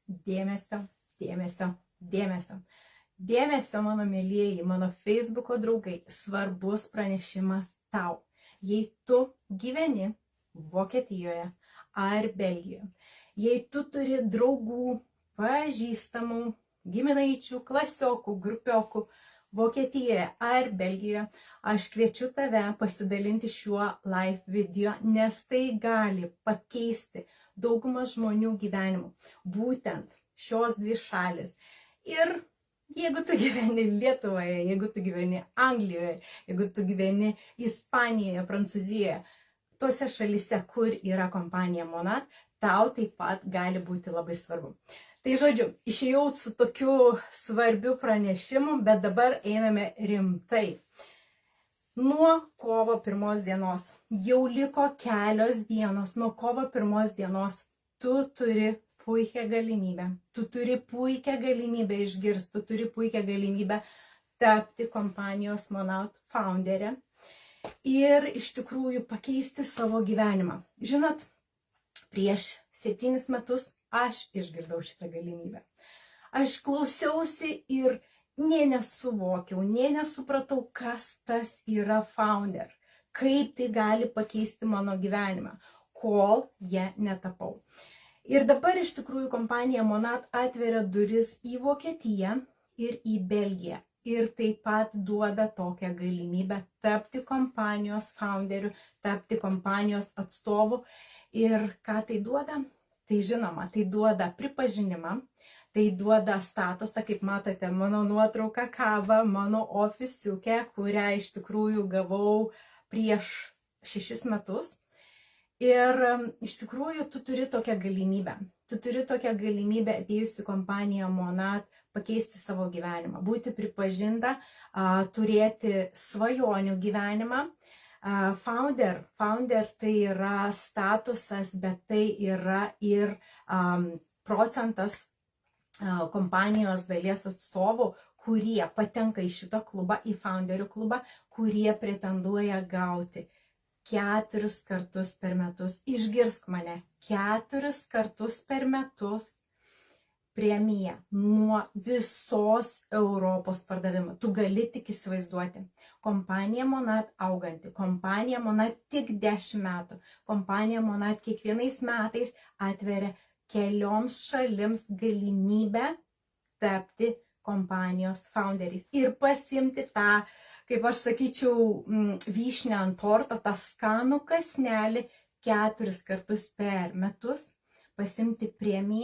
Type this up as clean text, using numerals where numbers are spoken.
Dėmesio, dėmesio, dėmesio. Dėmesio, mano mėlyjeji, mano Facebooko draugai, svarbus pranešimas tau. Jei tu gyveni Vokietijoje ar Belgijoje, jei tu turi draugų, pažįstamų, giminaičių, klasiokų, grupiokų Vokietijoje ar Belgijoje, aš kviečiu tave pasidalinti šiuo live video, nes tai gali pakeisti daugumą žmonių gyvenimų. Būtent šios dvi šalis. Ir jeigu tu gyveni Lietuvoje, jeigu tu gyveni Anglijoje, jeigu tu gyveni Ispanijoje, Prancūzijoje, tose šalise, kur yra kompanija Monat, tau taip pat gali būti labai svarbu. Tai žodžiu, išėjau su tokiu svarbiu pranešimu, bet dabar einame rimtai. Nuo kovo 1 dienos, jau liko kelios dienos, nuo kovo 1 dienos tu turi puikią galimybę. Tu turi puikią galimybę išgirsti, tu turi puikią galimybę tapti kompanijos Monat founderė ir iš tikrųjų pakeisti savo gyvenimą. Žinot, prieš 7 metus aš išgirdau šitą galimybę. Aš klausiausi ir nesuvokiau, nesupratau, kas tas yra founder, kaip tai gali pakeisti mano gyvenimą, kol jie netapau. Ir dabar iš tikrųjų kompanija Monat atveria duris į Vokietiją ir į Belgiją. Ir taip pat duoda tokią galimybę tapti kompanijos founderiu, tapti kompanijos atstovu. Ir ką tai duoda? Tai žinoma, tai duoda pripažinimą, tai duoda statusą, kaip matote, mano nuotrauką kaba, mano ofisiukę, kurią iš tikrųjų gavau prieš 6 metus. Ir iš tikrųjų tu turi tokią galimybę. Tu turi tokią galimybę atėjusi kompaniją Monat pakeisti savo gyvenimą, būti pripažinta, turėti svajonių gyvenimą. Founder tai yra statusas, bet tai yra ir procentas kompanijos dalies atstovų, kurie patenka į šitą klubą, į founderių klubą, kurie pretenduoja gauti 4 kartus per metus. Išgirsk mane, 4 kartus per metus premiją nuo visos Europos pardavimo. Tu gali tik įsivaizduoti. Kompanija Monat auganti, kompanija Monat tik 10 metų. Kompanija Monat kiekvienais metais atveria kelioms šalims galimybę tapti kompanijos founderiais ir pasimti tą, kaip aš sakyčiau, vyšnę ant torto, tą skanų kąsnelį 4 kartus per metus, pasimti premiją.